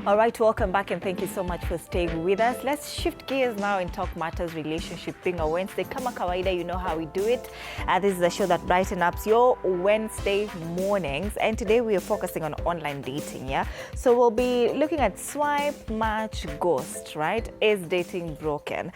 All right, welcome back and thank you so much for staying with us. Let's shift gears now and talk matters relationship being a Wednesday. Kama kawaida, you know how we do it. This is the show that brightens up your Wednesday mornings. And today we are focusing on online dating, yeah? So we'll be looking at swipe, match, ghost, right? Is dating broken?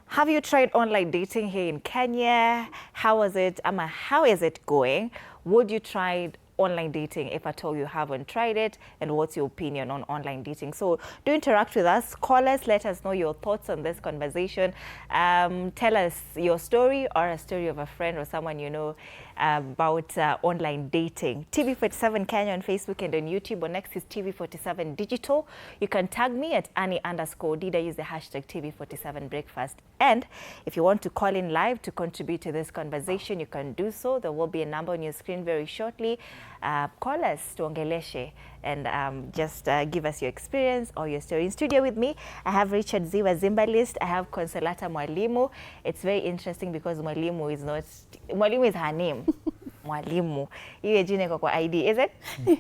Have you tried online dating here in Kenya? How was it? How is it going? Would you try online dating if at all you haven't tried it, and what's your opinion on online dating? So do interact with us, call us, let us know your thoughts on this conversation. Tell us your story or a story of a friend or someone you know about online dating. TV47 Kenya on Facebook and on YouTube, or next is TV47 Digital. You can tag me at Annie_Dida, use the hashtag TV47 Breakfast. And if you want to call in live to contribute to this conversation, you can do so. There will be a number on your screen very shortly. Call us, tuongeleshe, and just give us your experience or your story. In studio with me, I have Richard Ziwa Zimbalist. I have Consolata Mwalimu. It's very interesting because Mwalimu is her name. Mwalimu. Iwe jina kwa ID, is it?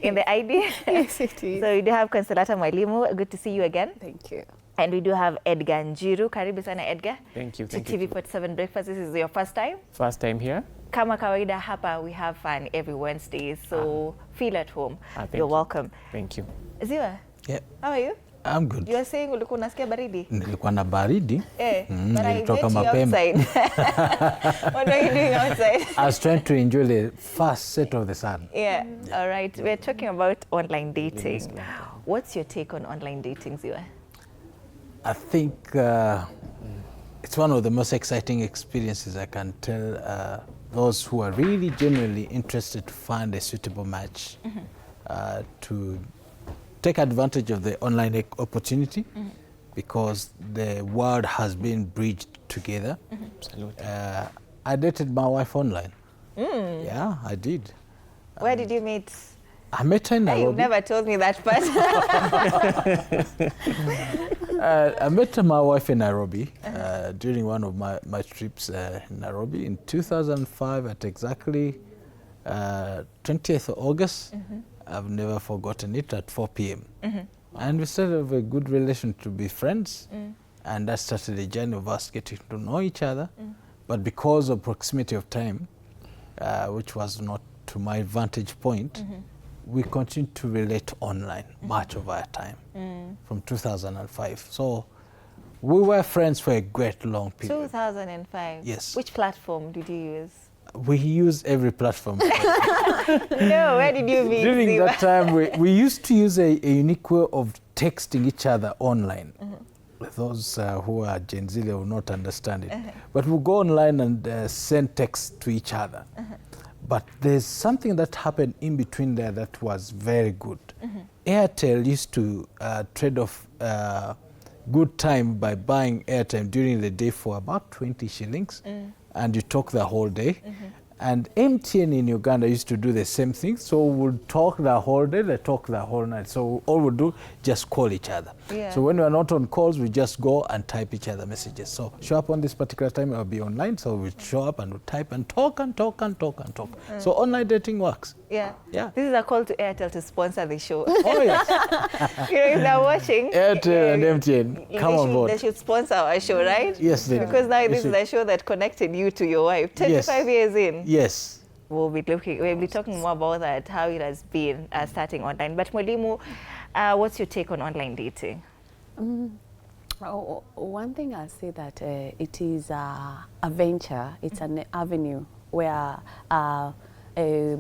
In the ID? Yes, it is. So we do have Consolata Mwalimu. Good to see you again. Thank you. And we do have Edgar Njiru. Karibu sana Edgar. Thank you. To TV47 Breakfast. This is your first time? First time here. Kama kawaida hapa, we have fun every Wednesday, so feel at home. You're welcome. Thank you. Ziwa? Yeah. How are you? I'm good. You are saying ulikuwa unasikia baridi? Nilikuwa na baridi. But I met Nilitoka you mapema. outside. What were you doing outside? I was trying to enjoy the first set of the sun. Yeah. All right. We're talking about online dating. What's your take on online dating, Ziwa? I think it's one of the most exciting experiences I can tell those who are really genuinely interested to find a suitable match, to take advantage of the online opportunity, because the world has been bridged together. Absolutely. I dated my wife online. Yeah, I did. Where did you meet? I met her in Nairobi. You've never told me that part. I met my wife in Nairobi during one of my trips in Nairobi in 2005 at exactly 20th of August. I've never forgotten it, at 4 p.m. And we started a good relation to be friends. And that started a journey of us getting to know each other. But because of proximity of time, which was not to my vantage point, we continued to relate online much of our time from 2005. So we were friends for a great long period. 2005? Yes. Which platform did you use? We use every platform. No, where did you meet? During that time, we used to use a unique way of texting each other online. Those who are Gen Z will not understand it. But we go online and send texts to each other. But there's something that happened in between there that was very good. Airtel used to trade off good time by buying airtime during the day for about 20 shillings, and you talk the whole day. And MTN in Uganda used to do the same thing. So we'll talk the whole day, they talk the whole night. So all we'll do, just call each other. Yeah. So when we're not on calls, we just go and type each other messages. So show up on this particular time, I'll be online. So we show up and we type and talk and talk and talk and talk. So online dating works. Yeah. Yeah. This is a call to Airtel to sponsor the show. Oh, yes. You know, if they're watching, Airtel and MTN, come on board. They should sponsor our show, right? Yes, they Because now this is the show that connected you to your wife. 25 years in. Yes. We'll be talking more about that, how it has been starting online. But Mwalimu, what's your take on online dating? One thing I'll say that it is a venture, it's an avenue where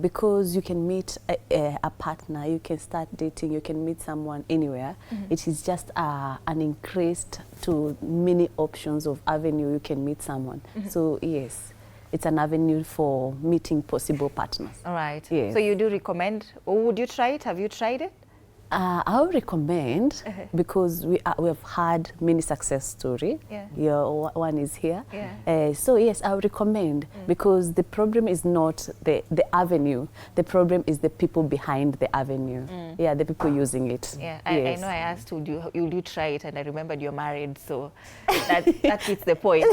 because you can meet a partner, you can start dating, you can meet someone anywhere. It is just an increased to many options of avenue you can meet someone. So yes, it's an avenue for meeting possible partners. All right. Yes. So you do recommend, or would you try it? Have you tried it? I would recommend because we have had many success stories. Yeah. One is here. Yeah. So yes, I would recommend because the problem is not the avenue. The problem is the people behind the avenue. Yeah, the people using it. Yeah, yes. I know I asked would you try it, and I remembered you're married, so that fits the point.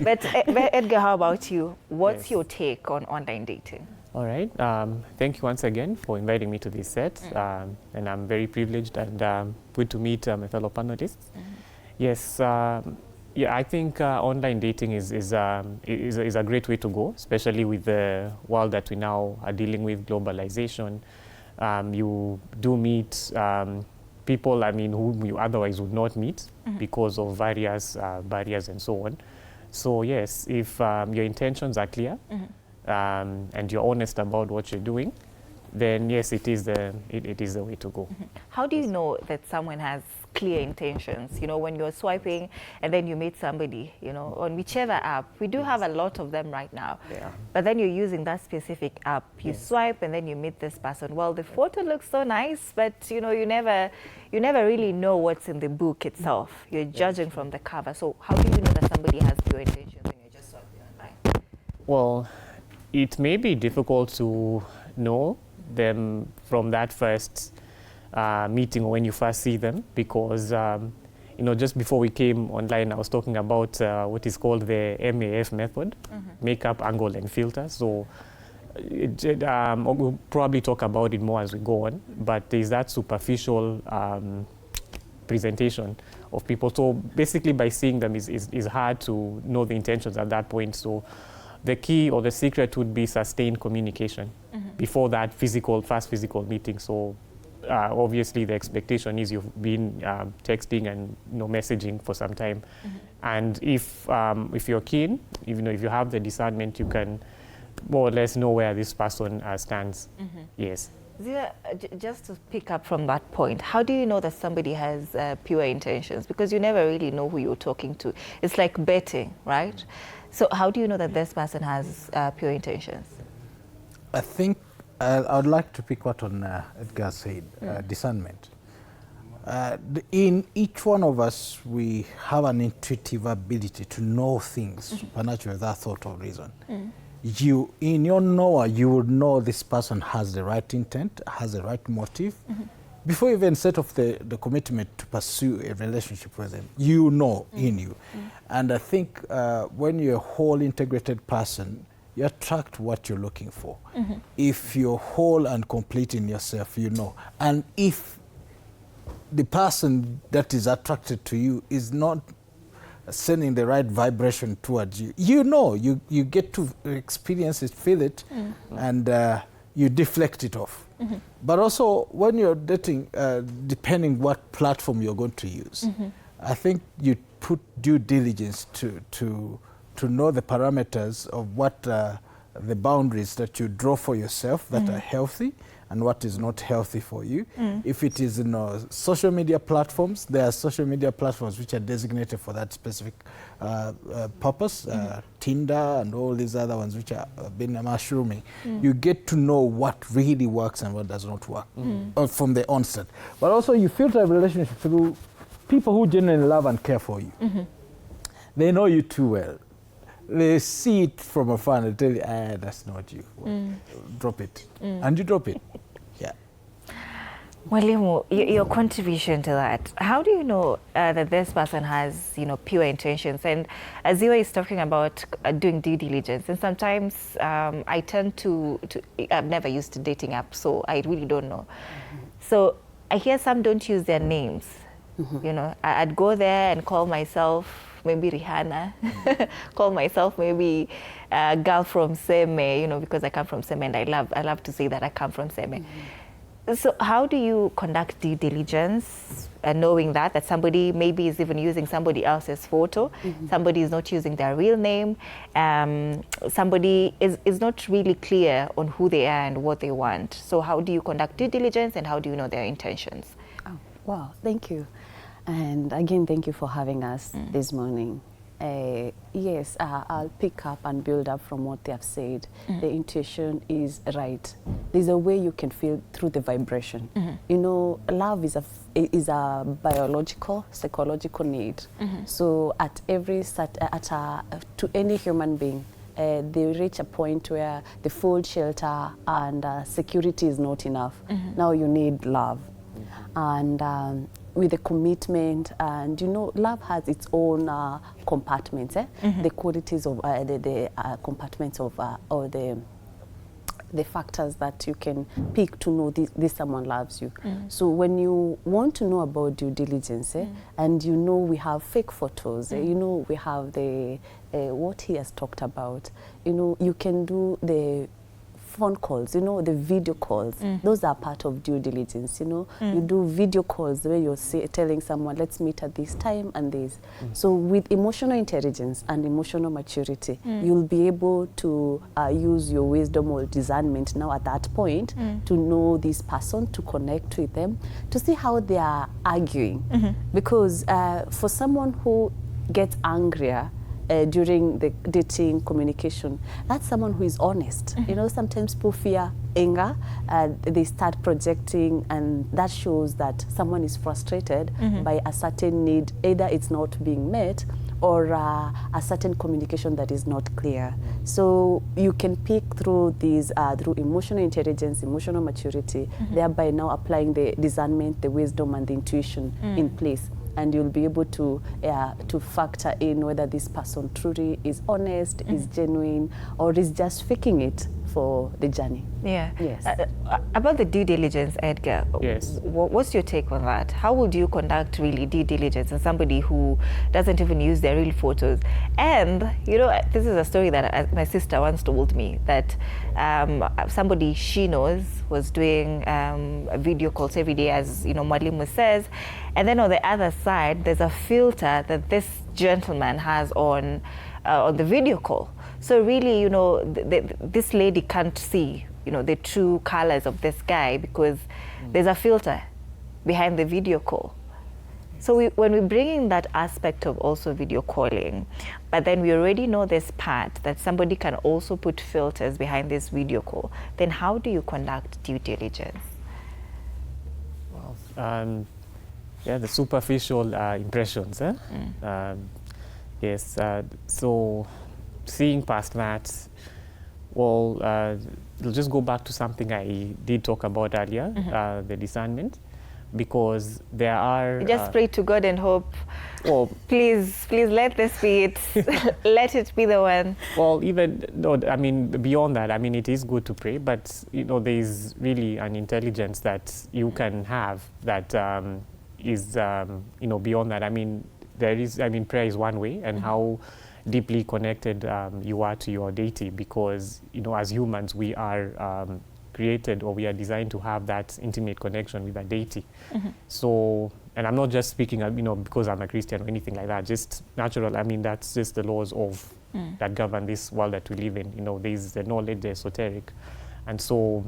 But Edgar, how about you? What's your take on online dating? All right. Thank you once again for inviting me to this set. And I'm very privileged and good to meet my fellow panelists. Yes. Yeah, I think online dating is a great way to go, especially with the world that we now are dealing with, globalization. You do meet people, I mean, whom you otherwise would not meet because of various barriers and so on. So yes, if your intentions are clear and you're honest about what you're doing, then yes, it is the way to go. How do you know that someone has clear intentions? You know, when you're swiping and then you meet somebody, you know, on whichever app, we do have a lot of them right now. Yeah. But then you're using that specific app. You swipe and then you meet this person. Well, the photo looks so nice, but you know, you never really know what's in the book itself. You're judging from the cover. So how do you know that somebody has pure intentions when you're just swiping online? Well, it may be difficult to know them from that first meeting or when you first see them, because you know, just before we came online, I was talking about what is called the MAF method, makeup, angle, and filter. So we'll probably talk about it more as we go on, but there's that superficial presentation of people. So basically, by seeing them is hard to know the intentions at that point. So the key or the secret would be sustained communication before that first physical meeting. So obviously the expectation is you've been texting and messaging for some time, and if you're keen, if you have the discernment, you can more or less know where this person stands. Yes. Zia, just to pick up from that point, how do you know that somebody has pure intentions? Because you never really know who you're talking to. It's like betting, right? So how do you know that this person has pure intentions? I think I would like to pick what on Edgar said, discernment. In each one of us, we have an intuitive ability to know things supernaturally without thought or reason. In your knower, you would know this person has the right intent, has the right motive. Before you even set off the commitment to pursue a relationship with them, you know in you. And I think when you're a whole integrated person, you attract what you're looking for. If you're whole and complete in yourself, you know. And if the person that is attracted to you is not sending the right vibration towards you, you know, you get to experience it, feel it, and you deflect it off. But also, when you're dating, depending what platform you're going to use, I think you put due diligence to know the parameters of what the boundaries that you draw for yourself that are healthy and what is not healthy for you. If it is social media platforms, there are social media platforms which are designated for that specific purpose, Tinder and all these other ones which are been mushrooming. You get to know what really works and what does not work from the onset. But also you filter a relationship through people who genuinely love and care for you. They know you too well. They see it from afar and they tell you, that's not you. Well, drop it. And you drop it. Yeah. Mwalimu, your contribution to that, how do you know that this person has, pure intentions? And as Ziwa is talking about doing due diligence, and sometimes I tend to, I've never used a dating app, so I really don't know. So I hear some don't use their names. I'd go there and call myself maybe Rihanna, call myself maybe a girl from Seme, because I come from Seme, and I love to say that I come from Seme. So how do you conduct due diligence, knowing that somebody maybe is even using somebody else's photo, somebody is not using their real name, somebody is not really clear on who they are and what they want? So how do you conduct due diligence, and how do you know their intentions? Oh, wow, thank you. And again, thank you for having us this morning. Yes, I'll pick up and build up from what they have said. The intuition is right. There's a way you can feel through the vibration. Love is a biological, psychological need. So at to any human being, they reach a point where the food, shelter, and security is not enough. Now you need love. And with the commitment, and love has its own compartments, the qualities of the compartments of or the the factors that you can pick to know this someone loves you. So when you want to know about due diligence, and you know we have fake photos, you know we have the what he has talked about, you know, you can do the phone calls, you know, the video calls. Those are part of due diligence, you know. You do video calls where you're telling someone, let's meet at this time and this. So with emotional intelligence and emotional maturity, you'll be able to use your wisdom or discernment now at that point to know this person, to connect with them, to see how they are arguing. Because for someone who gets angrier during the dating communication, that's someone who is honest. You know, sometimes people fear anger, they start projecting, and that shows that someone is frustrated by a certain need, either it's not being met or a certain communication that is not clear. So you can pick through these, through emotional intelligence, emotional maturity, thereby now applying the discernment, the wisdom and the intuition in place. And you'll be able to factor in whether this person truly is honest, is genuine, or is just faking it for the journey. Yeah. Yes. About the due diligence, Edgar, Yes. What's your take on that? How would you conduct really due diligence on somebody who doesn't even use their real photos? And, you know, this is a story that my sister once told me, that somebody she knows was doing video calls every day, as, you know, Mwalimu says, and then on the other side, there's a filter that this gentleman has on the video call. So really, you know, this lady can't see, you know, the true colors of this guy because there's a filter behind the video call. So when we bring in that aspect of also video calling, but then we already know this part that somebody can also put filters behind this video call, then how do you conduct due diligence? Well, yeah, the superficial impressions. Yes, so seeing past that, well, we'll just go back to something I did talk about earlier, the discernment, because there are... Just pray to God and hope. Well, please let this be it. Let it be the one. Well, even, no, I mean, beyond that, I mean, it is good to pray, but, you know, there is really an intelligence that you can have that is, you know, beyond that. I mean, there is, I mean, prayer is one way, and how deeply connected you are to your deity, because, you know, as humans, we are created, or we are designed to have that intimate connection with a deity. So, and I'm not just speaking, you know, because I'm a Christian or anything like that, just natural. I mean, that's just the laws of that govern this world that we live in. You know, there's the knowledge, the esoteric. And so,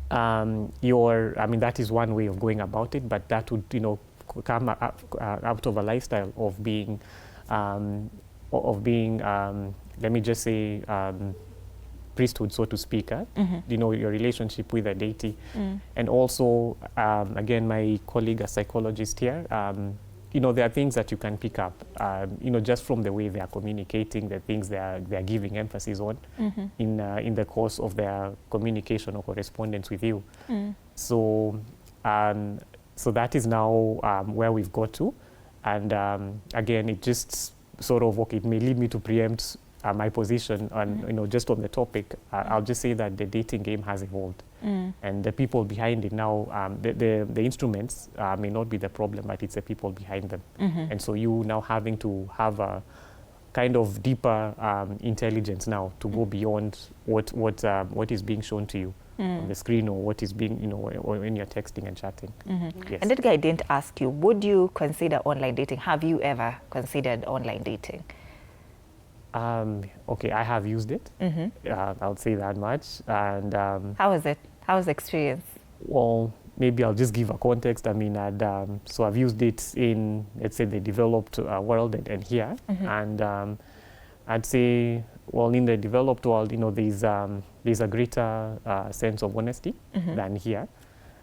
I mean, that is one way of going about it, but that would, you know, come out of a lifestyle of being, let me just say, priesthood, so to speak, you know, your relationship with a deity. And also, again, my colleague, a psychologist here, you know, there are things that you can pick up, you know, just from the way they are communicating, the things they are giving emphasis on in the course of their communication or correspondence with you. So, so that is now where we've got to. And again, it just sort of, okay, it may lead me to preempt my position on, you know, just on the topic. I'll just say that the dating game has evolved. And the people behind it now, the instruments may not be the problem, but it's the people behind them. And so you now having to have a kind of deeper intelligence now to go beyond what is being shown to you on the screen, or what is being, you know, or when you're texting and chatting. Yes. And that guy didn't ask you, would you consider online dating? Have you ever considered online dating? Okay, I have used it. I'll say that much. And how was it? How was the experience? Well, maybe I'll just give a context. I mean, so I've used it in, let's say, the developed world and here. And I'd say, well, in the developed world, you know, there's a greater sense of honesty than here.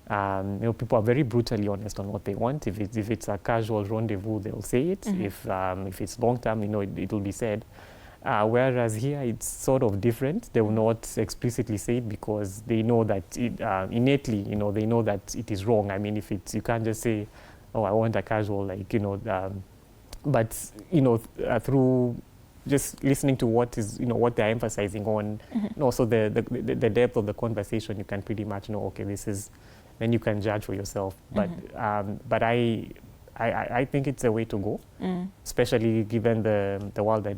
You know, people are very brutally honest on what they want. If it's a casual rendezvous, they'll say it. If it's long term, you know, it'll be said. Whereas here, it's sort of different. They will not explicitly say it because they know that innately, you know, they know that it is wrong. I mean, if it's, you can't just say, oh, I want a casual, like, you know, but, you know, through just listening to what is, what they're emphasizing on, and also the depth of the conversation, you can pretty much know, okay, this is, then you can judge for yourself. But I think it's a way to go, especially given the world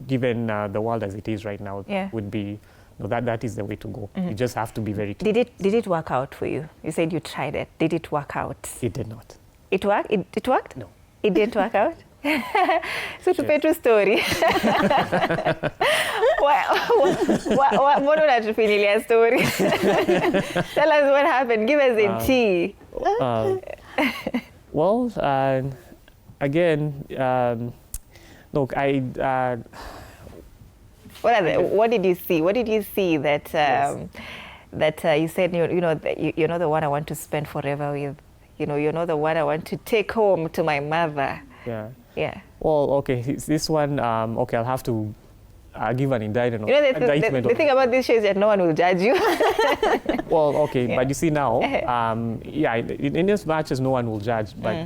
given the world as it is right now. Would be that is the way to go. You just have to be very clear. Did it work out for you? You said you tried it. Did it work out? It did not. It worked? It worked? No. It didn't work out? So to pay true story. What a familiar story. Tell us what happened. Give us a tea. Well, again, look, what did you see? What did you see that that you said you're not the one I want to spend forever with? You're not the one I want to take home to my mother. Yeah. Well, okay, this one, okay, I'll have to give an indictment. The thing about this show is that no one will judge you. Well, okay, but you see now, in as much as no one will judge, but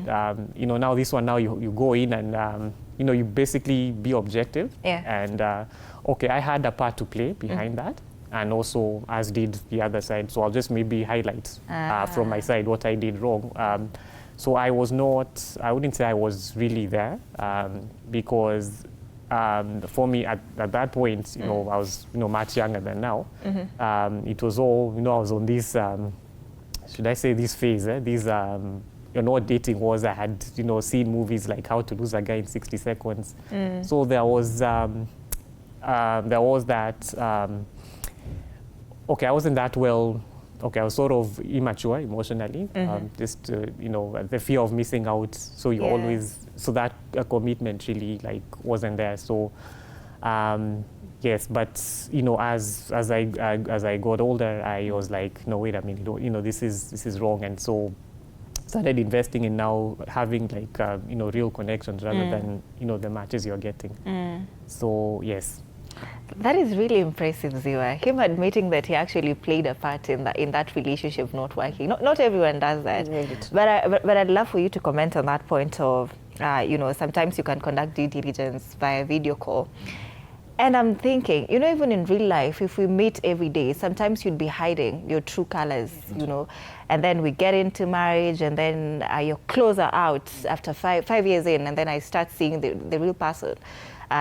now this one, now you go in and you basically be objective. And okay, I had a part to play behind that, and also as did the other side. So I'll just maybe highlight from my side what I did wrong. So I wouldn't say I was really there, because for me at that point, I was much younger than now. It was all, I was on this, should I say this phase, what dating was. I had, seen movies like How to Lose a Guy in 60 Seconds. So there was that, okay, I wasn't that well. Okay, I was sort of immature emotionally, just, the fear of missing out. So you always, so that commitment really wasn't there. So, yes, but, as I got older, I was like, no, wait a minute, this is wrong. And so started investing in now having real connections rather than, the matches you're getting. So, yes. That is really impressive, Ziwa. Him admitting that he actually played a part in that relationship not working. Not everyone does that. But I'd love for you to comment on that point of, sometimes you can conduct due diligence via video call. And I'm thinking, even in real life, if we meet every day, sometimes you'd be hiding your true colors, and then we get into marriage, and then your clothes are out after five years in, and then I start seeing the real person.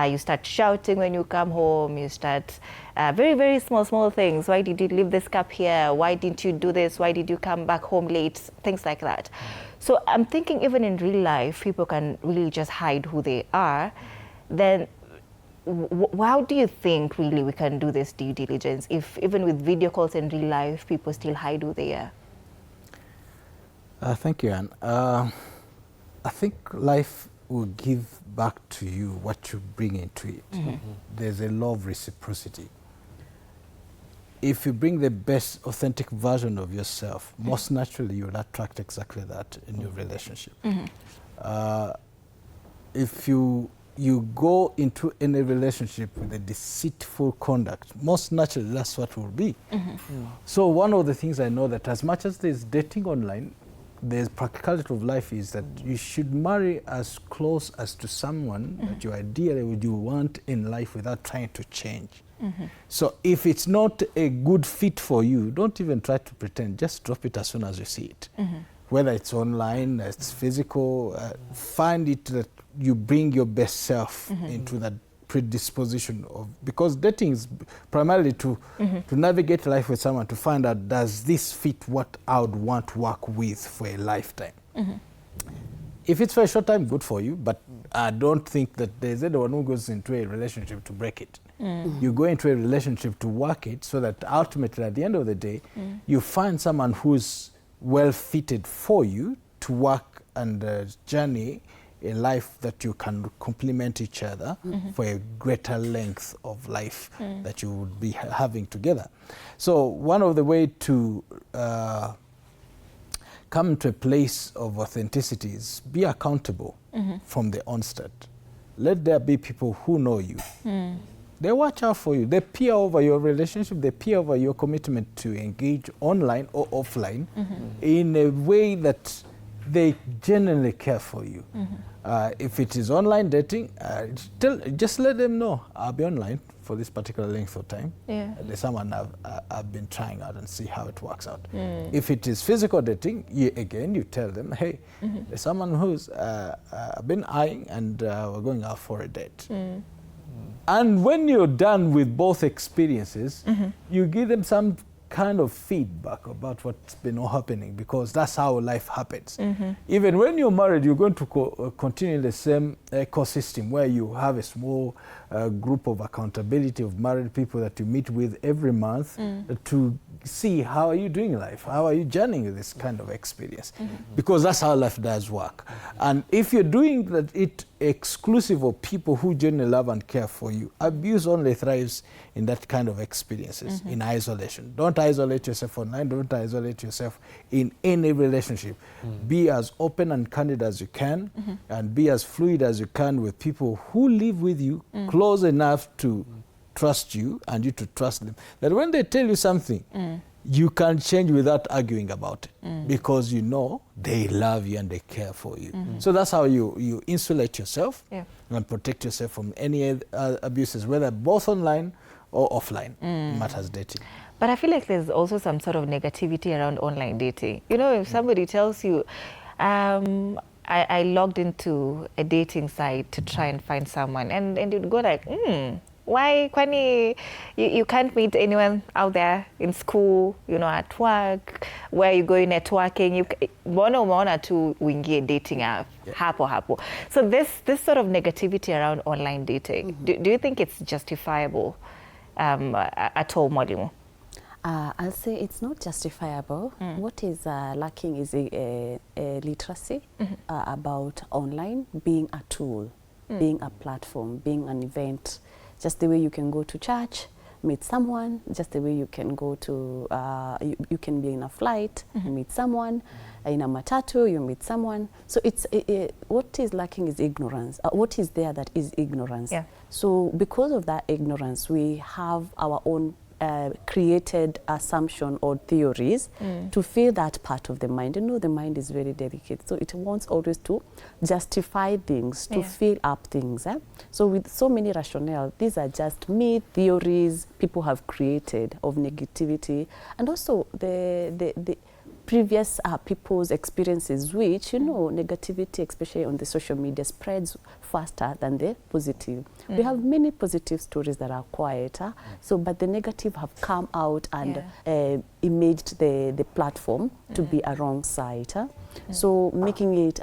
You start shouting when you come home. You start very, very small things. Why did you leave this cup here? Why didn't you do this? Why did you come back home late? Things like that. So I'm thinking even in real life, people can really just hide who they are. Then how do you think really we can do this due diligence if even with video calls in real life, people still hide who they are? Thank you, Anne. I think life will give back to you what you bring into it. There's a law of reciprocity. If you bring the best authentic version of yourself, most naturally you'll attract exactly that in your relationship. If you go into any relationship with a deceitful conduct, most naturally that's what will be. So one of the things I know that as much as there's dating online, the practicality of life is that you should marry as close as to someone that you ideally would you want in life without trying to change. So if it's not a good fit for you, don't even try to pretend. Just drop it as soon as you see it. Whether it's online, it's physical, find it that you bring your best self into that predisposition of, because dating is primarily to navigate life with someone, to find out, does this fit what I would want to work with for a lifetime? If it's for a short time, good for you, but I don't think that there's anyone who goes into a relationship to break it. You go into a relationship to work it so that ultimately at the end of the day, you find someone who's well fitted for you to work and journey a life that you can complement each other for a greater length of life that you would be having together. So one of the ways to come to a place of authenticity is be accountable from the onset. Let there be people who know you. They watch out for you. They peer over your relationship. They peer over your commitment to engage online or offline in a way that they genuinely care for you. If it is online dating, just let them know, I'll be online for this particular length of time. There's someone I've been trying out and see how it works out. If it is physical dating, you tell them, hey, there's someone who's I've been eyeing and we're going out for a date. And when you're done with both experiences, you give them some kind of feedback about what's been happening, because that's how life happens. Even when you're married, you're going to continue in the same ecosystem where you have a small group of accountability of married people that you meet with every month to see how are you doing in life, how are you journeying this kind of experience, because that's how life does work. And if you're doing that, it exclusive of people who genuinely love and care for you, abuse only thrives in that kind of experiences, in isolation. Don't isolate yourself online, don't isolate yourself in any relationship. Be as open and candid as you can, and be as fluid as you can with people who live with you, close enough to trust you and you to trust them. That when they tell you something, you can change without arguing about it, because you know they love you and they care for you. So that's how you insulate yourself and protect yourself from any abuses, whether both online or offline, matters dating. But I feel like there's also some sort of negativity around online dating. You know, if somebody tells you, I logged into a dating site to try and find someone, and you'd go like, why, kwani, you can't meet anyone out there in school, you know, at work, where you go networking, umeona tu uingie dating app, hapo. So this sort of negativity around online dating, do you think it's justifiable at all, Mwalimu? I'll say it's not justifiable. What is lacking is a literacy about online being a tool, being a platform, being an event. Just the way you can go to church, meet someone, just the way you can go to, you can be in a flight, meet someone, in a matatu, you meet someone. So it's, what is lacking is ignorance. What is there that is ignorance? So because of that ignorance, we have our own created assumption or theories to feel that part of the mind. You know, the mind is very delicate, so it wants always to justify things, to fill up things. So with so many rationale, these are just myth theories people have created of negativity, and also the previous people's experiences, which, you know, negativity, especially on the social media, spreads faster than the positive. We have many positive stories that are quieter, but the negative have come out and imaged the platform to be a wrong side. So making it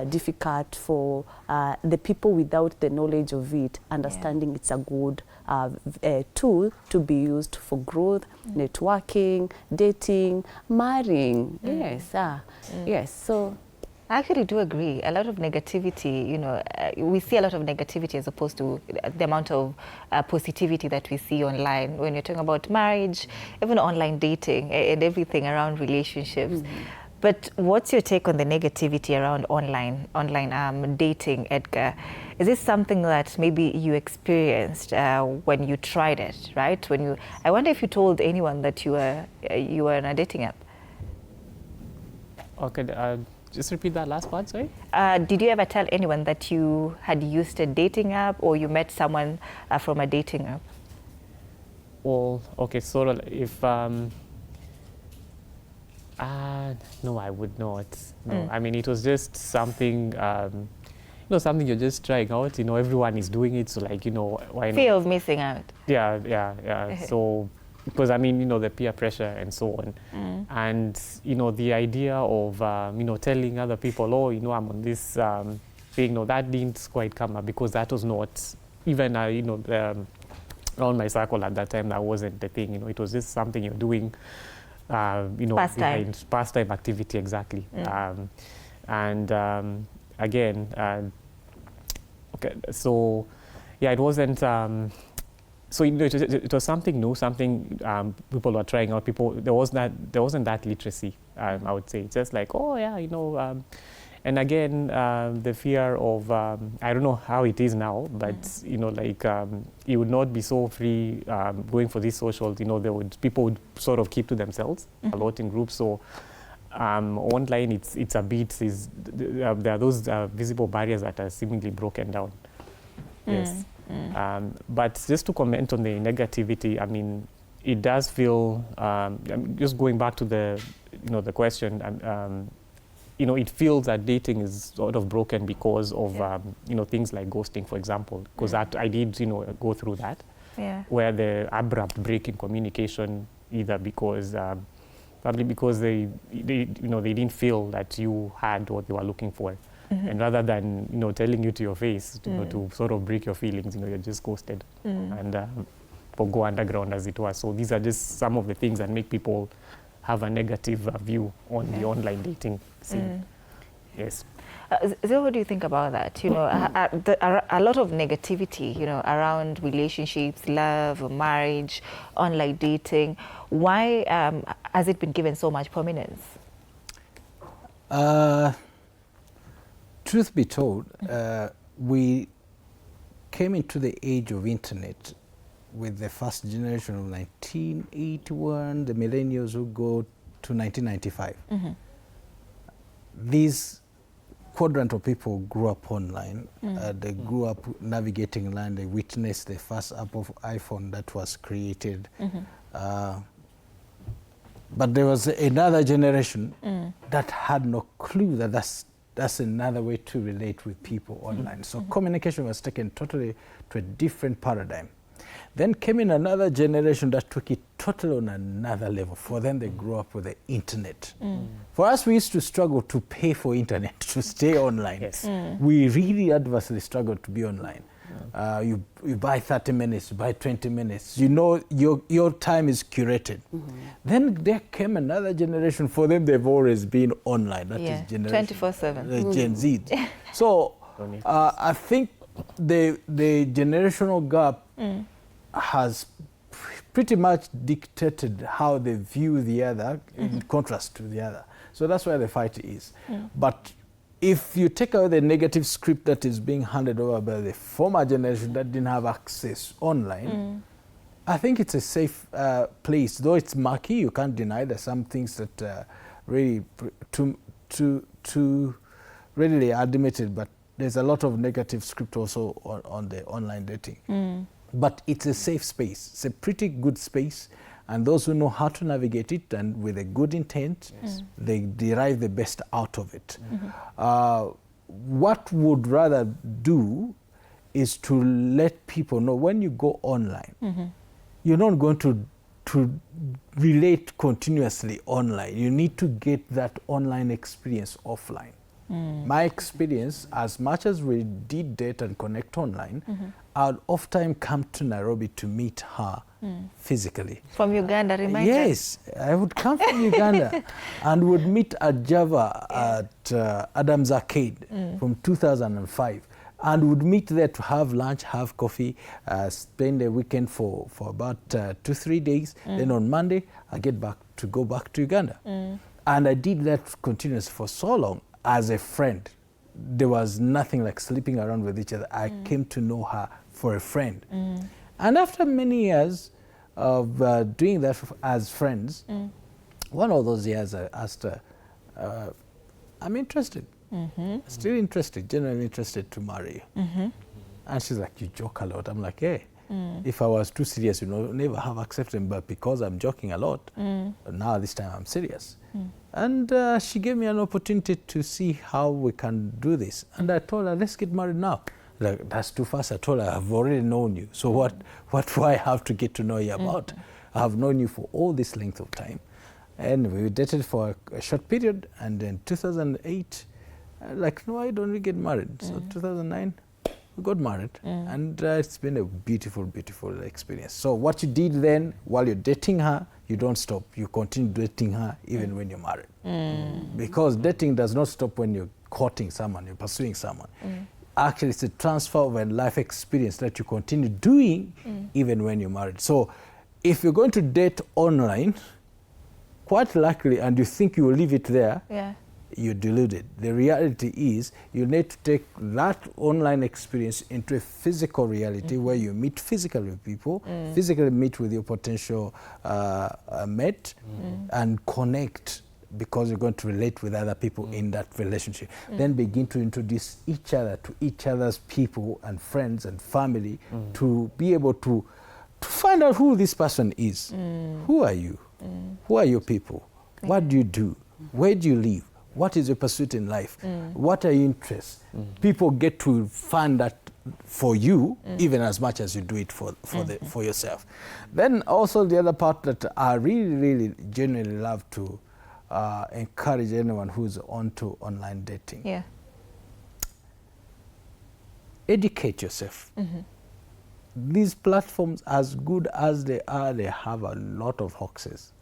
difficult for the people without the knowledge of it, understanding it's a good tool to be used for growth, networking, dating, marrying. Yes, so I actually do agree. A lot of negativity, you know, we see a lot of negativity as opposed to the amount of positivity that we see online when you're talking about marriage, even online dating and everything around relationships. But what's your take on the negativity around online dating, Edgar? Is this something that maybe you experienced when you tried it, right? I wonder if you told anyone that you were in a dating app. Okay, just repeat that last part, sorry? Did you ever tell anyone that you had used a dating app or you met someone from a dating app? Well, okay, sort of, if no, I would not. No, I mean, it was just something, you know, something you're just trying out. You know, everyone is doing it, so like, you know, why not? Fear of missing out. Yeah. So, because I mean, you know, the peer pressure and so on, and you know, the idea of you know, telling other people, oh, you know, I'm on this thing. No, that didn't quite come up, because that was not even you know, around my circle at that time. That wasn't the thing. You know, it was just something you're doing. You know, pastime activity, exactly. And again, okay, so yeah, it wasn't. So you know, it was something new, something people were trying out. There wasn't that literacy. I would say, just like, oh yeah, you know. And again, the fear of, I don't know how it is now, but you know, like you would not be so free going for these socials. You know, people would sort of keep to themselves a lot in groups. So online it's a bit, there are those visible barriers that are seemingly broken down. Yes. But just to comment on the negativity, I mean, it does feel, just going back to the, the question, it feels that dating is sort of broken because of, things like ghosting, for example, because I did, go through that, where the abrupt break in communication, either because, probably because they didn't feel that you had what they were looking for. And rather than, telling you to your face, to sort of break your feelings, you're just ghosted and go underground, as it were. So these are just some of the things that make people have a negative view on the online dating scene. Yes. So what do you think about that? A lot of negativity, around relationships, love, marriage, online dating. Why has it been given so much prominence? Truth be told, we came into the age of internet with the first generation of 1981, the millennials who go to 1995. These quadrant of people grew up online. They grew up navigating online. They witnessed the first app of iPhone that was created. But there was another generation that had no clue that that's another way to relate with people online. So communication was taken totally to a different paradigm. Then came in another generation that took it totally on another level. For them, they grew up with the internet. For us, we used to struggle to pay for internet, to stay online. Yes. We really adversely struggled to be online. You buy 30 minutes, you buy 20 minutes. Your time is curated. Then there came another generation. For them, they've always been online. That is generation 24/7. Gen Z. So I think the generational gap has pretty much dictated how they view the other in contrast to the other. So that's where the fight is. But if you take away the negative script that is being handed over by the former generation that didn't have access online, I think it's a safe place. Though it's murky, you can't deny there's some things that really too readily admitted, but there's a lot of negative script also on the online dating. But it's a safe space. It's a pretty good space. And those who know how to navigate it and with a good intent, they derive the best out of it. What would rather do is to let people know when you go online, you're not going to relate continuously online. You need to get that online experience offline. My experience, as much as we did date and connect online, I would often come to Nairobi to meet her physically. From Uganda, remind us? Yes, I would come from Uganda and would meet at Java at Adams Arcade from 2005, and would meet there to have lunch, have coffee, spend a weekend for about 2-3 days. Then on Monday, I go back to Uganda. And I did that continuously for so long. As a friend, there was nothing like sleeping around with each other. I came to know her for a friend. And after many years of doing that as friends, one of those years I asked her, I'm interested, still interested, genuinely interested to marry you. And she's like, you joke a lot. I'm like, hey, if I was too serious, never have accepted, but because I'm joking a lot, now this time I'm serious. And she gave me an opportunity to see how we can do this. And I told her, let's get married now. Like, that's too fast. I told her, I've already known you. So what do I have to get to know you about? I have known you for all this length of time. And we dated for a short period. And then 2008, like, no, why don't we get married? So 2009, we got married. And it's been a beautiful, beautiful experience. So what you did then, while you're dating her, you don't stop. You continue dating her even when you're married. Because dating does not stop when you're courting someone, you're pursuing someone. Actually, it's a transfer of a life experience that you continue doing even when you're married. So if you're going to date online, quite likely, and you think you will leave it there, you're deluded. The reality is you need to take that online experience into a physical reality where you meet physically with people, physically meet with your potential mate, and connect because you're going to relate with other people in that relationship. Then begin to introduce each other to each other's people and friends and family to be able to find out who this person is. Who are you? Who are your people? What do you do? Where do you live? What is your pursuit in life? What are your interests? People get to find that for you, even as much as you do it for yourself. Then also the other part that I really genuinely love to encourage anyone who's onto online dating. Yeah. Educate yourself. These platforms, as good as they are, they have a lot of hoaxes.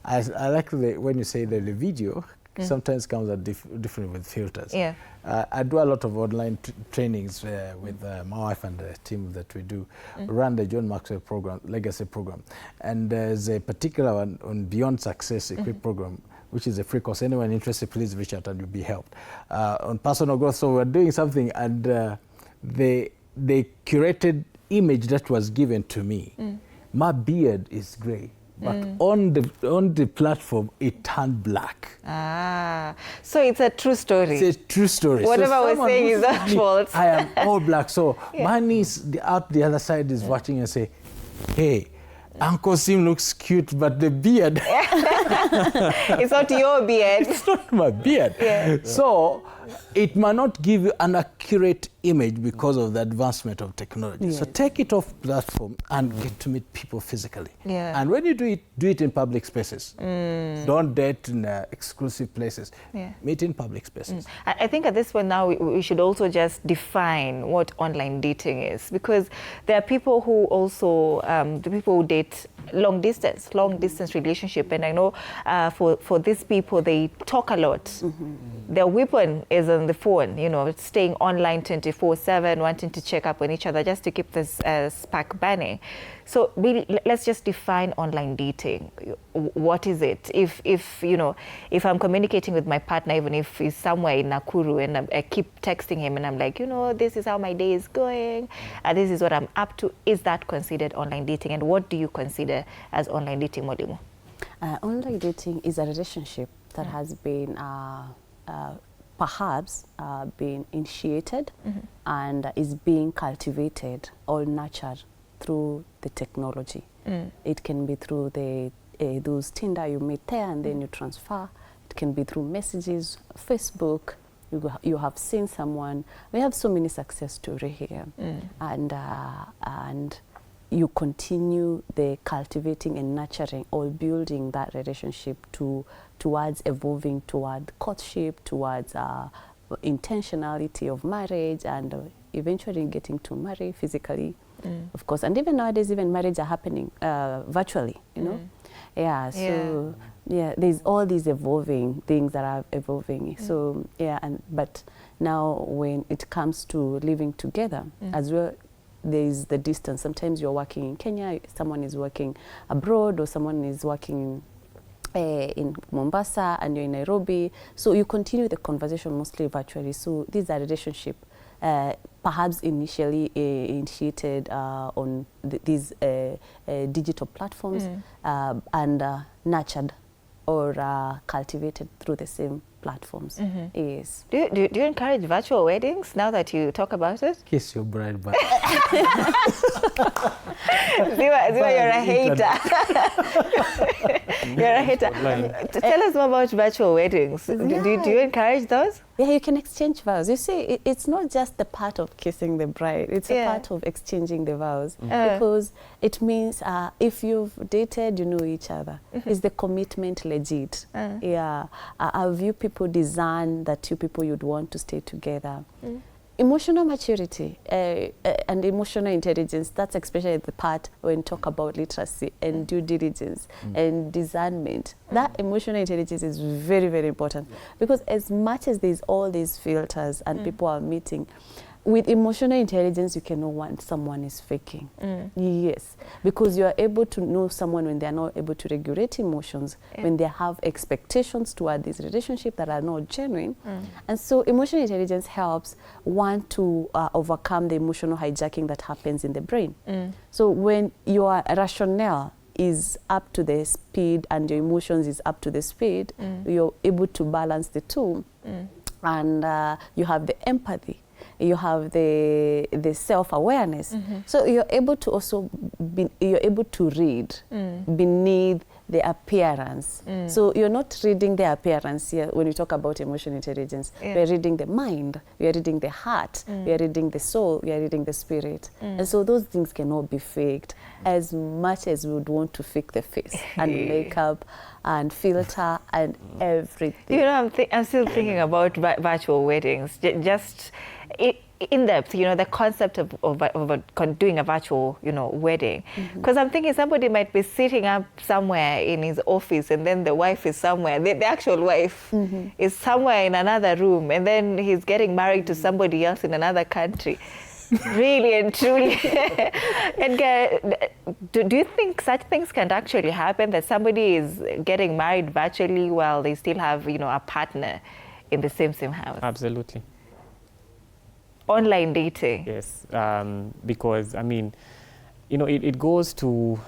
I like when you say that the video sometimes comes at different with filters. Yeah. I do a lot of online trainings with my wife and the team that we do, run the John Maxwell program, legacy program. And there's a particular one on Beyond Success Equip program, which is a free course. Anyone interested, please reach out and you'll be helped. On personal growth, so we're doing something, and they curated image that was given to me. My beard is gray. But on the platform, it turned black. So it's a true story. It's a true story. Whatever we're saying is not false. I am all black. So my niece out the other side is watching and say, hey, Uncle Sim looks cute, but the beard. It's not your beard. It's not my beard. So it might not give you an accurate image because of the advancement of technology. So take it off platform and get to meet people physically. And when you do it in public spaces. Don't date in exclusive places. Meet in public spaces. I think at this point now we should also just define what online dating is, because there are people who also, the people who date long distance relationship, and I know for these people, they talk a lot. Their weapon is on the phone, you know, staying online 24/7, wanting to check up on each other just to keep this spark burning. So let's just define online dating. What is it? If you know, if I'm communicating with my partner, even if he's somewhere in Nakuru, and I keep texting him and I'm like, you know, this is how my day is going, this is what I'm up to, is that considered online dating? And what do you consider as online dating, Mwalimu? Online dating is a relationship that has been perhaps being initiated and is being cultivated or nurtured through the technology. It can be through those Tinder you meet there and then you transfer. It can be through messages, Facebook. You have seen someone. We have so many success stories here, and you continue the cultivating and nurturing or building that relationship towards evolving toward courtship, towards intentionality of marriage, and eventually getting to marry physically, of course. And even nowadays, even marriage are happening virtually, you know. So there's all these evolving things that are evolving. So but now when it comes to living together as well, there's the distance. Sometimes you're working in Kenya, someone is working abroad, or someone is working in Mombasa and you're in Nairobi. So you continue the conversation mostly virtually. So these are relationships perhaps initially initiated on these digital platforms and nurtured or cultivated through the same platforms. Yes. Do you encourage virtual weddings now that you talk about it? Kiss your bride back. Ziwa, you're a hater. You're a hater. Tell us more about virtual weddings. Do you encourage those? Yeah, you can exchange vows. You see, it's not just the part of kissing the bride. It's a part of exchanging the vows. Because it means if you've dated, you know each other. Is the commitment legit? Have you people designed that two people you'd want to stay together? Emotional maturity and emotional intelligence, that's especially the part when talk about literacy and due diligence and discernment. That emotional intelligence is very, very important, because as much as there's all these filters and people are meeting, with emotional intelligence, you can know when someone is faking. Yes, because you are able to know someone when they are not able to regulate emotions, when they have expectations toward this relationship that are not genuine. And so emotional intelligence helps one to overcome the emotional hijacking that happens in the brain. So when your rationale is up to the speed and your emotions is up to the speed, you're able to balance the two. And you have the empathy, you have the self-awareness. So you're able to also you're able to read beneath the appearance. So you're not reading the appearance here when you talk about emotional intelligence. We're reading the mind, we are reading the heart, we are reading the soul, we are reading the spirit. And so those things cannot be faked, as much as we would want to fake the face and makeup and filter and everything. You know, I'm still thinking about virtual weddings. Just in depth, you know, the concept of doing a virtual, you know, wedding. Because I'm thinking somebody might be sitting up somewhere in his office, and then the wife is somewhere, the actual wife is somewhere in another room, and then he's getting married to somebody else in another country. Really and truly. Edgar, do you think such things can actually happen, that somebody is getting married virtually while they still have, you know, a partner in the same house? Absolutely. Online dating. Yes, because I mean, you know, it goes to,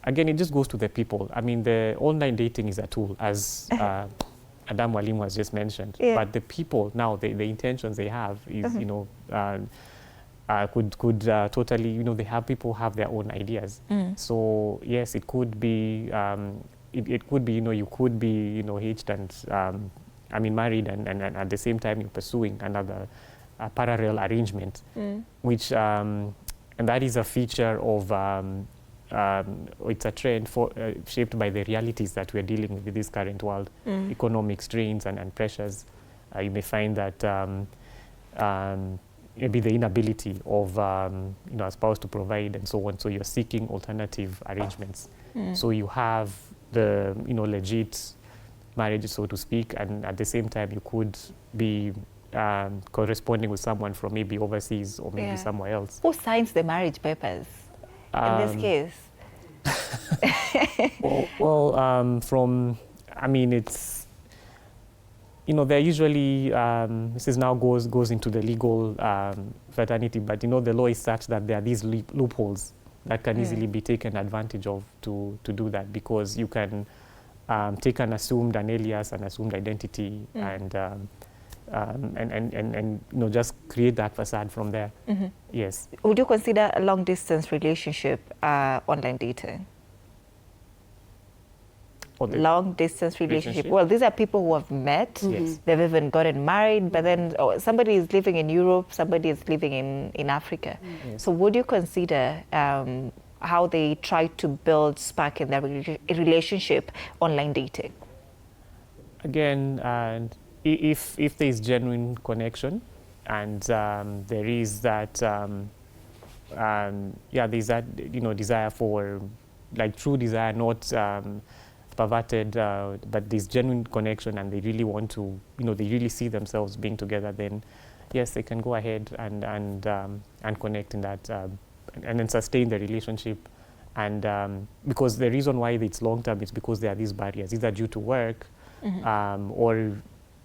again, it just goes to the people. I mean, the online dating is a tool, as Adam Walimu has just mentioned. But the people now, the intentions they have is, you know, could totally, you know, people have their own ideas. So yes, it could be, it could be, you know, you could be, you know, hitched and, I mean, married, and at the same time you're pursuing another parallel arrangement, which, and that is a feature of, it's a trend shaped by the realities that we're dealing with in this current world, economic strains and pressures. You may find that maybe the inability of you know, a spouse to provide and so on, so you're seeking alternative arrangements. So you have the, you know, legit marriage, so to speak, and at the same time you could be corresponding with someone from maybe overseas or maybe somewhere else. Who signs the marriage papers in this case? From, I mean, it's, you know, they're usually, this is now goes into the legal fraternity, but, you know, the law is such that there are these loopholes that can easily be taken advantage of to do that, because you can take an alias, an assumed identity, and you know, just create that facade from there. Yes. Would you consider a long distance relationship online dating? Long distance relationship. Well, these are people who have met, they've even gotten married, but then somebody is living in Europe, somebody is living in Africa. So would you consider how they try to build spark in their relationship online dating? Again, and if there is genuine connection, and there is that there's that, you know, desire for, like, true desire, not perverted, but there's genuine connection, and they really want to, you know, they really see themselves being together, then yes, they can go ahead and connect in that, and then sustain the relationship. And because the reason why it's long term is because there are these barriers, either due to work, or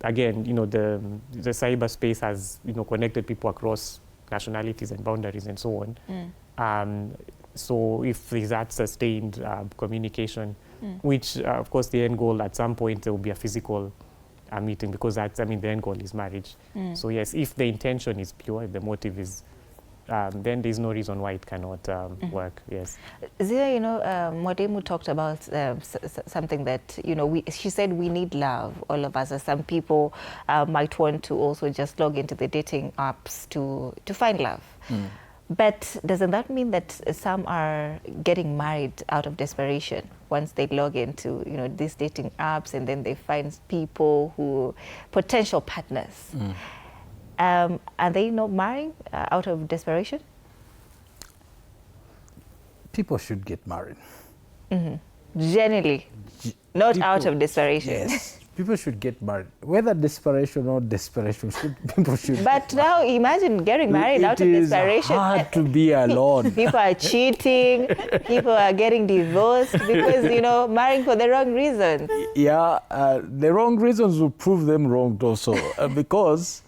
again, you know, the cyberspace has, you know, connected people across nationalities and boundaries and so on. So if there's that sustained communication, which of course the end goal at some point there will be a physical meeting, because that's, I mean, the end goal is marriage. So yes, if the intention is pure, if the motive is, then there's no reason why it cannot work. Yes. Zia, you know, Mwalimu talked about something that, you know, she said we need love, all of us. Some people might want to also just log into the dating apps to find love. But doesn't that mean that some are getting married out of desperation once they log into, you know, these dating apps, and then they find people who, potential partners? Are they not marrying out of desperation? People should get married. Generally, not out of desperation. Yes. People should get married. Whether desperation or desperation, people should. But now imagine getting married out of desperation. It is hard to be alone. People are cheating. People are getting divorced because, you know, marrying for the wrong reasons. Yeah, the wrong reasons will prove them wrong also, because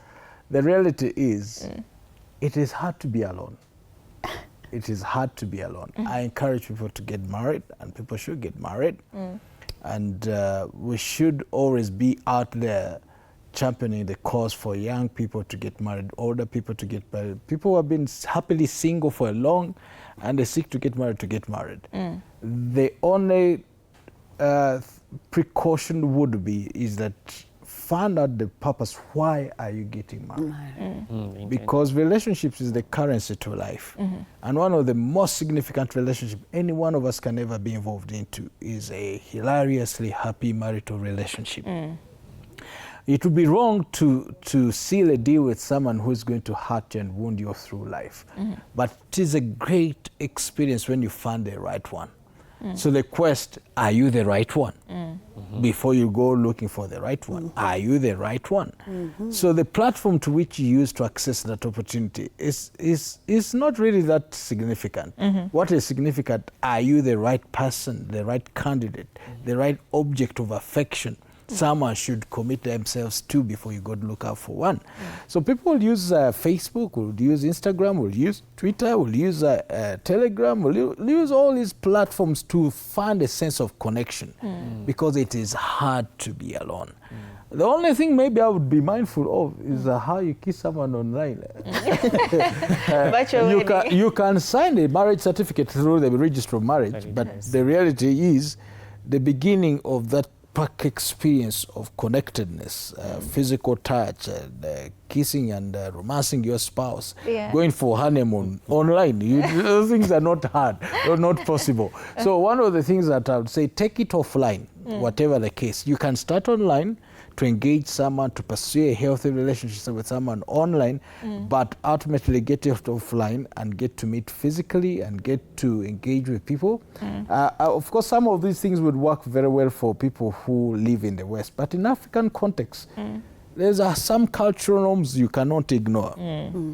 the reality is, it is hard to be alone. it is hard to be alone. I encourage people to get married, and people should get married. And we should always be out there championing the cause for young people to get married, older people to get married. People who have been happily single for long and they seek to get married. The only precaution would be is that find out the purpose. Why are you getting married? Because relationships is the currency to life. And one of the most significant relationships any one of us can ever be involved into is a hilariously happy marital relationship. It would be wrong to seal a deal with someone who is going to hurt you and wound you through life. But it is a great experience when you find the right one. So the quest, are you the right one? Before you go looking for the right one, are you the right one? So the platform to which you use to access that opportunity is not really that significant. What is significant, are you the right person, the right candidate, the right object of affection? Someone should commit themselves to before you go to look out for one. So people will use Facebook, will use Instagram, will use Twitter, will use Telegram, will use all these platforms to find a sense of connection because it is hard to be alone. The only thing maybe I would be mindful of is how you kiss someone online. You can sign a marriage certificate through the registry of marriage, but the reality is the beginning of that experience of connectedness, physical touch, kissing and romancing your spouse, going for honeymoon online. Those things are not hard or not possible. So one of the things that I would say, take it offline, whatever the case. You can start online to engage someone, to pursue a healthy relationship with someone online, but ultimately get it offline and get to meet physically and get to engage with people. Of course, some of these things would work very well for people who live in the West, but in African context, there's some cultural norms you cannot ignore.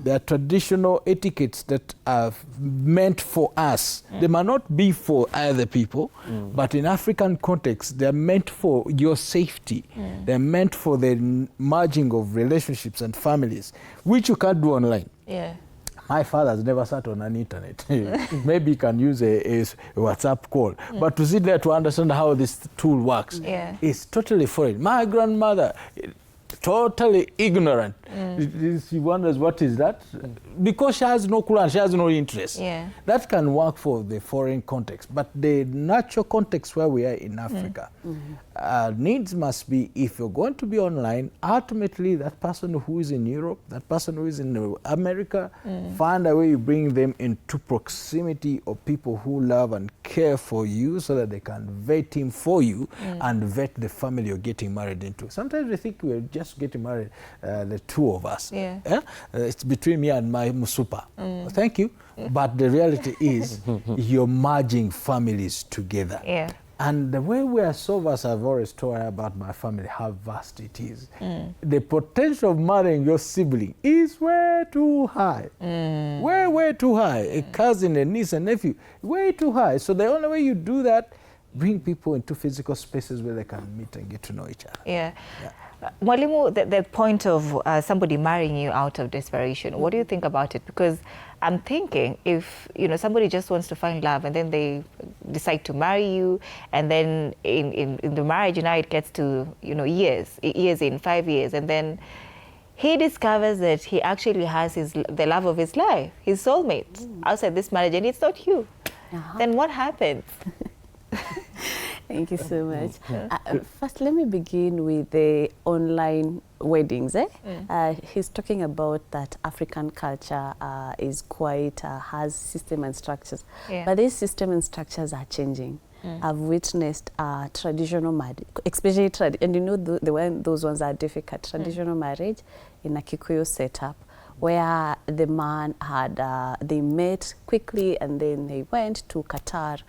There are traditional etiquettes that are meant for us. They might not be for other people, but in African context, they're meant for your safety. They're meant for the merging of relationships and families, which you can't do online. My father has never sat on an internet. Maybe he can use a WhatsApp call. But to sit there to understand how this tool works is totally foreign. My grandmother, totally ignorant. She wonders, what is that? Because she has no clue and she has no interest. That can work for the foreign context. But the natural context where we are in Africa, needs must be, if you're going to be online, ultimately that person who is in Europe, that person who is in America, find a way you bring them into proximity of people who love and care for you so that they can vet him for you and vet the family you're getting married into. Sometimes we think we're just getting married, the two of us. It's between me and my musupa. Thank you. But the reality is you're merging families together. And the way we are so vast, I've always told her about my family, how vast it is. The potential of marrying your sibling is way too high. Way too high. A cousin, a niece, a nephew, way too high. So the only way you do that, bring people into physical spaces where they can meet and get to know each other. Mwalimu, the point of somebody marrying you out of desperation, what do you think about it? Because I'm thinking if somebody just wants to find love and then they decide to marry you, and then in the marriage it gets to years in 5 years, and then he discovers that he actually has the love of his life, his soulmate outside this marriage, and it's not you. Then what happens? Thank you so much. First, let me begin with the online weddings. He's talking about that African culture is quite, has system and structures. But these system and structures are changing. I've witnessed traditional marriage, especially, and those ones are difficult, traditional marriage in a Kikuyu setup, where the man had, they met quickly and then they went to Qatar,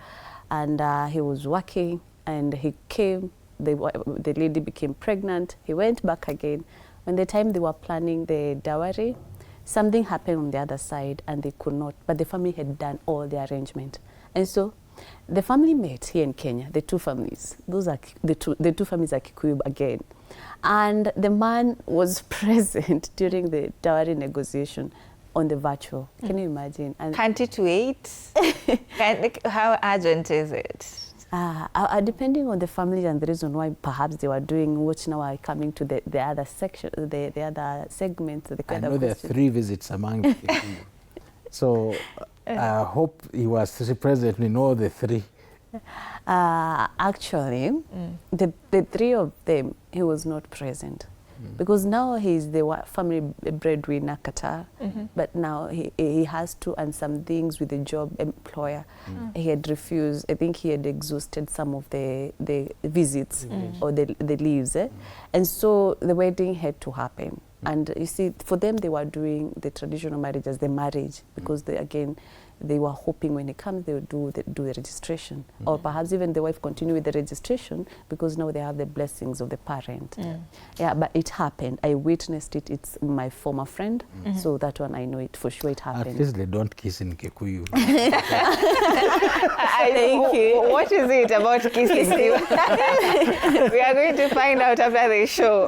and he was working, and he came, the lady became pregnant, he went back again. When the time they were planning the dowry, something happened on the other side and they could not, but the family had done all the arrangement. And so the family met here in Kenya, the two families. Those are the two families are Kikuyu again. And the man was present during the dowry negotiation. on the virtual. Can you imagine? And can't it wait? How urgent is it? Depending on the family and the reason why perhaps they were doing what now are coming to the other section, the other segment. I know there are 3 visits among the Kikuyu. So I hope he was present in all the 3. Actually, the 3 of them, he was not present. Because now he's the family breadwinner, Qatar, but now he has to earn some things with the job employer. He had refused. I think he had exhausted some of the visits or the leaves, and so the wedding had to happen. And you see, for them, they were doing the traditional marriage as the marriage, because they were hoping when it comes, they would do the registration. Or perhaps even the wife continue with the registration because now they have the blessings of the parent. Yeah, but it happened. I witnessed it. It's my former friend. So that one, I know it for sure it happened. At least they don't kiss in Kikuyu. Thank you. What is it about kissing? We are going to find out after the show.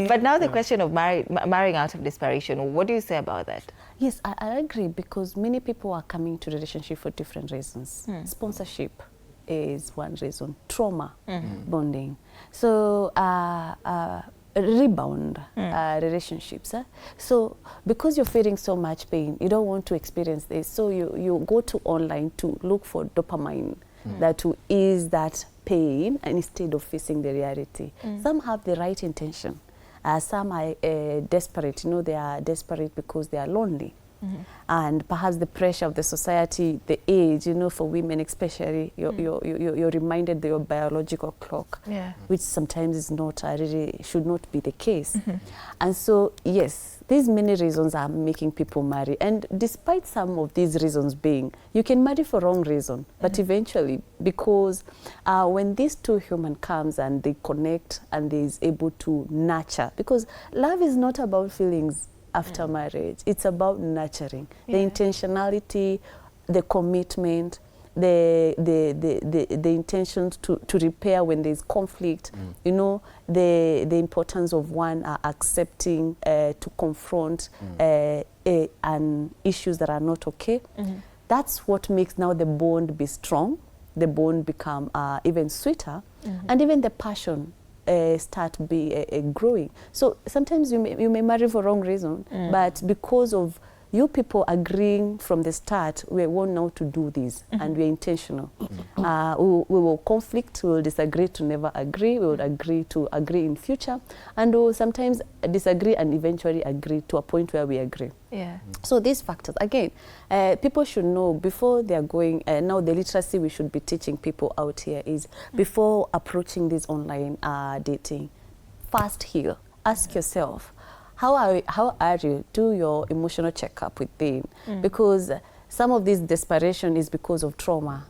But now the question of marrying out of desperation, what do you say about that? Yes, I agree, because many people are coming to relationship for different reasons. Sponsorship is one reason, trauma, bonding. So rebound relationships. So because you're feeling so much pain, you don't want to experience this. So you go to online to look for dopamine that will ease that pain, and instead of facing the reality. Some have the right intention. Some are desperate. You know, they are desperate because they are lonely. And perhaps the pressure of the society, the age, you know, for women especially, you're reminded of your biological clock, which sometimes is not really, should not be the case. And so, yes, these many reasons are making people marry. And despite some of these reasons being, you can marry for wrong reason, but eventually, because when these 2 humans comes and they connect and they is able to nurture, because love is not about feelings after marriage, it's about nurturing, the intentionality, the commitment, the intentions to repair when there's conflict, you know, the importance of one accepting to confront and issues that are not okay. That's what makes now the bond be strong, the bond become even sweeter, and even the passion start growing. So sometimes you may marry for wrong reason, but because of you people agreeing from the start, we want now to do this, and we're intentional. We will conflict, we will disagree to never agree, we will agree to agree in future, and we will sometimes disagree and eventually agree to a point where we agree. So these factors, again, people should know before they are going, now the literacy we should be teaching people out here is before approaching this online dating, first heal, ask yourself, how are you? Do your emotional checkup within, because some of this desperation is because of trauma,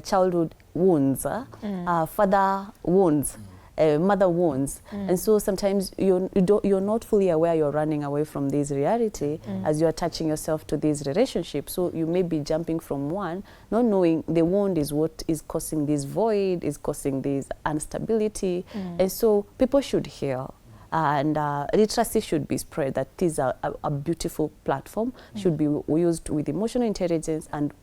childhood wounds, father wounds, mother wounds, and so sometimes you're not fully aware you're running away from this reality as you're attaching yourself to this relationship. So you may be jumping from one, not knowing the wound is what is causing this void, is causing this instability, and so people should heal. And literacy should be spread that this is a beautiful platform, should be used with emotional intelligence and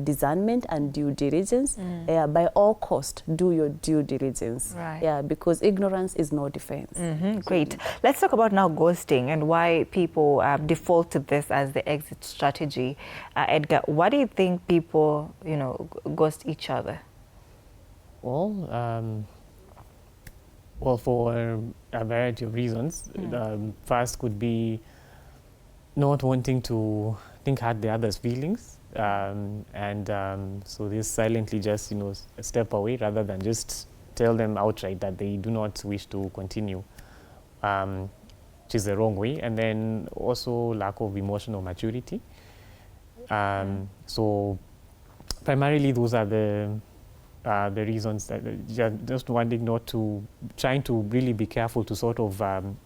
discernment and due diligence. By all cost, do your due diligence. Because ignorance is no defense. Great. Let's talk about now ghosting and why people default to this as the exit strategy. Edgar, why do you think people, you know, ghost each other? Well, for a variety of reasons. First could be not wanting to hurt the other's feelings, so they silently just, you know, step away rather than just tell them outright that they do not wish to continue, which is the wrong way. And then also lack of emotional maturity. So primarily those are the reasons that just wanting not to, trying to really be careful to sort of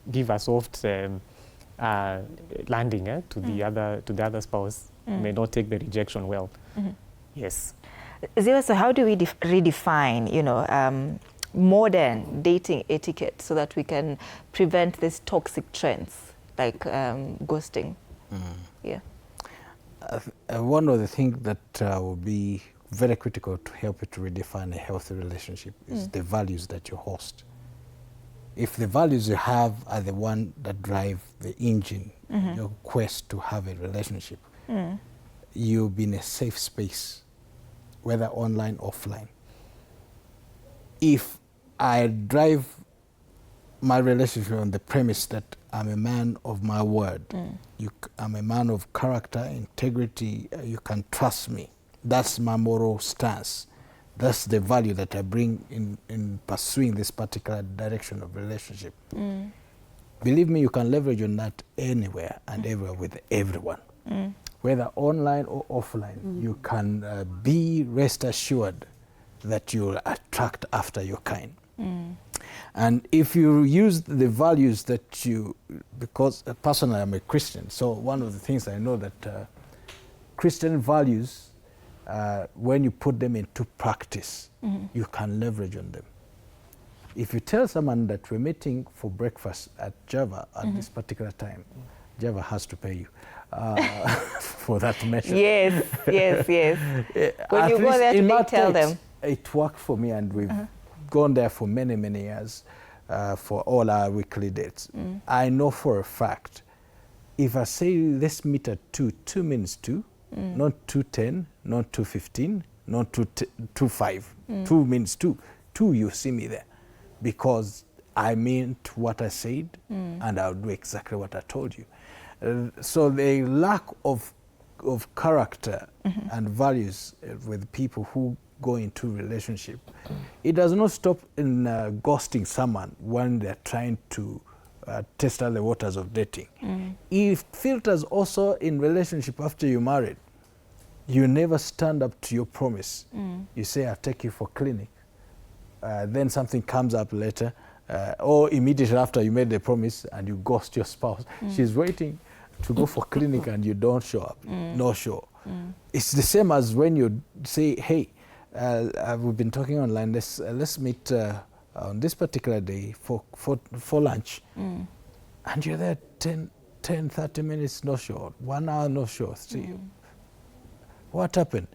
give a soft landing to the other spouse, may not take the rejection well. Yes. Zero, so how do we redefine, you know, modern dating etiquette so that we can prevent these toxic trends like ghosting? Yeah. One of the things that will be very critical to help you to redefine a healthy relationship is the values that you host. If the values you have are the one that drive the engine, your quest to have a relationship, you'll be in a safe space, whether online, offline. If I drive my relationship on the premise that I'm a man of my word, I'm a man of character, integrity, you can trust me. That's my moral stance. That's the value that I bring in pursuing this particular direction of relationship. Believe me, you can leverage on that anywhere and everywhere with everyone. Whether online or offline, you can be rest assured that you'll attract after your kind. And if you use the values that because personally I'm a Christian, so one of the things I know that Christian values, when you put them into practice, you can leverage on them. If you tell someone that we're meeting for breakfast at Java at this particular time, Java has to pay you for that measure. Yes, yes, yes. When you go there, to tell them. It worked for me, and we've gone there for many, many years for all our weekly dates. I know for a fact, if I say let's meet at 2, 2 means 2, not 2:10, not 2:15, not 2:05. 2 means 2. 2, you see me there, because I meant what I said, and I'll do exactly what I told you. So the lack of character and values with people who go into relationship, it does not stop in ghosting someone when they're trying to test out the waters of dating. It filters also in relationship after you're married. You never stand up to your promise. You say, I'll take you for clinic. Then something comes up later, or immediately after you made the promise, and you ghost your spouse. She's waiting to go for clinic and you don't show up. No show. It's the same as when you say, hey, we've been talking online, let's meet on this particular day for lunch. And you're there 10, 30 minutes, no show. 1 hour, no show. See, what happened?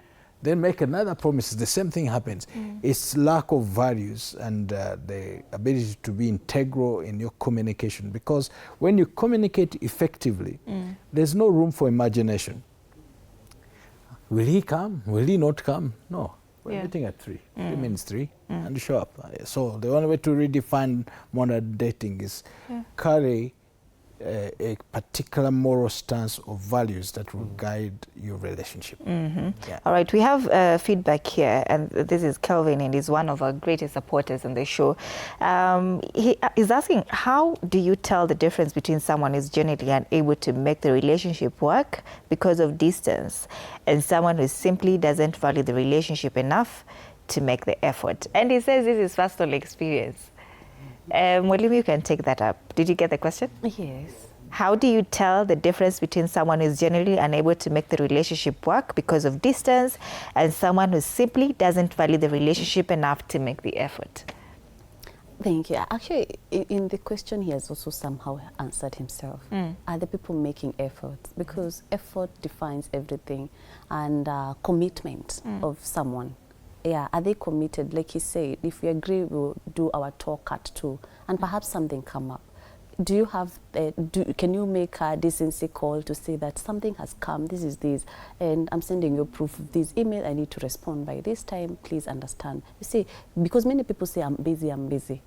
Then make another promise, the same thing happens. It's lack of values and the ability to be integral in your communication, because when you communicate effectively, there's no room for imagination. Will he come? Will he not come? No. We're meeting at 3. 3 means 3, and you show up. So the only way to redefine modern dating is carry a particular moral stance of values that will guide your relationship. All right, we have feedback here, and this is Kelvin, and he's one of our greatest supporters on the show. He is asking, how do you tell the difference between someone who's genuinely unable to make the relationship work because of distance and someone who simply doesn't value the relationship enough to make the effort? And he says this is personal experience. Mwalimu, you can take that up. Did you get the question? Yes. How do you tell the difference between someone who is generally unable to make the relationship work because of distance and someone who simply doesn't value the relationship enough to make the effort? Thank you. Actually, in the question, he has also somehow answered himself. Are the people making efforts? Because effort defines everything, and commitment of someone. Yeah, are they committed? Like he said, if we agree, we'll do our talk at 2, and perhaps something come up. Do you have, can you make a decency call to say that something has come, this is this, and I'm sending you proof of this email, I need to respond by this time, please understand. You see, because many people say, I'm busy.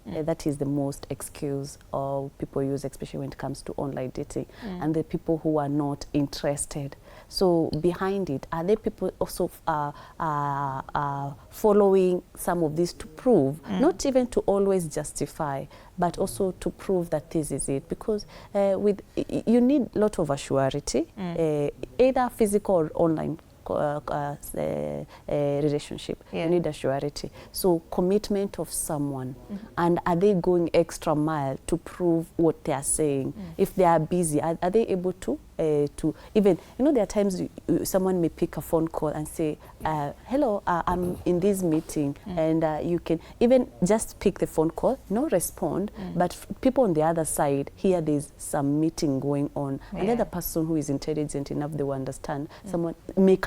That is the most excuse or people use, especially when it comes to online dating, and the people who are not interested. So behind it, are there people also following some of this to prove, not even to always justify, but also to prove that this is it? Because you need a lot of assurity, either physical or online relationship. You need assurity. So commitment of someone, and are they going extra mile to prove what they are saying? If they are busy, are they able to to even, there are times someone may pick a phone call and say, hello, I'm in this meeting, and you can even just pick the phone call, no respond, but people on the other side hear there's some meeting going on, and the other person who is intelligent enough, they will understand. Someone made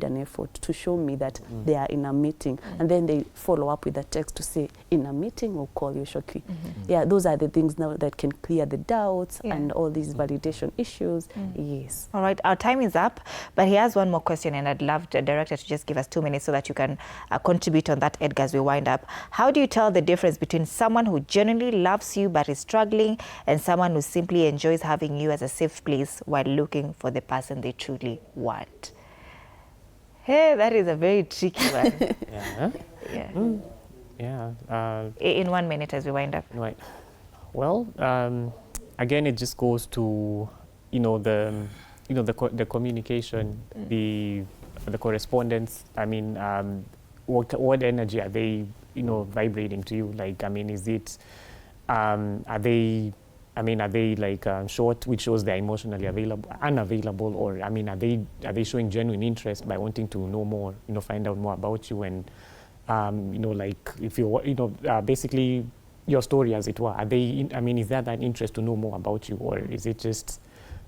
an effort to show me that they are in a meeting, and then they follow up with a text to say, in a meeting, we'll call you shortly. Yeah, those are the things now that can clear the doubts and all these validation issues. Yes. All right, our time is up, but he has one more question, and I'd love the director to just give us 2 minutes so that you can contribute on that, Edgar, as we wind up. How do you tell the difference between someone who genuinely loves you but is struggling and someone who simply enjoys having you as a safe place while looking for the person they truly want? Hey, that is a very tricky one. In 1 minute as we wind up. Right. Well, again, it just goes to the communication, the correspondence. I mean, what energy are they vibrating to you? Like, I mean, is it are they like short, which shows they're emotionally unavailable, or I mean, are they showing genuine interest by wanting to know more, find out more about you, and like if you basically your story, as it were, are they is there that interest to know more about you, or is it just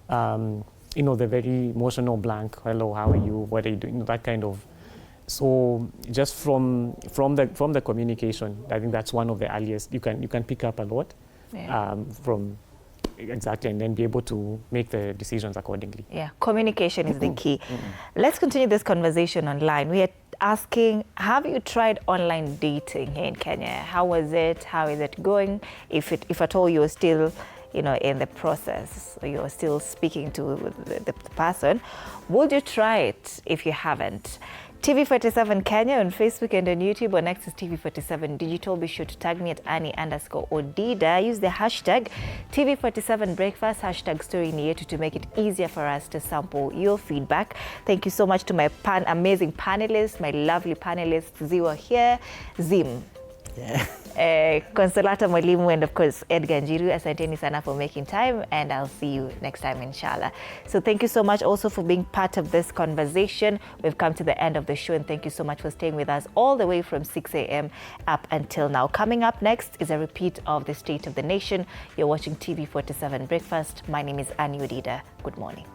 the very emotional blank, hello, how are you, what are you doing, that kind of. So just from the communication, I think that's one of the earliest you can pick up a lot from. Exactly, and then be able to make the decisions accordingly. Yeah, communication is the key. Let's continue this conversation online. We are asking, have you tried online dating here in Kenya? How was it? How is it going? If at all you're still, in the process, or you're still speaking to the person, would you try it if you haven't? TV47 Kenya on Facebook and on YouTube, on X is TV47 Digital. Be sure to tag me at Annie_Odida. Use the hashtag TV47 Breakfast, hashtag Story Ni Yetu, to make it easier for us to sample your feedback. Thank you so much to my amazing panelists, my lovely panelists, Ziwa here, Zim. Consolata Mwalimu, and of course Edgar Njiru. Asanteni sana for making time, and I'll see you next time, inshallah. So thank you so much also for being part of this conversation. We've come to the end of the show, and thank you so much for staying with us all the way from 6 a.m. up until now. Coming up next is a repeat of the State of the Nation. You're watching TV47 Breakfast. My name is Annie Odida. Good morning.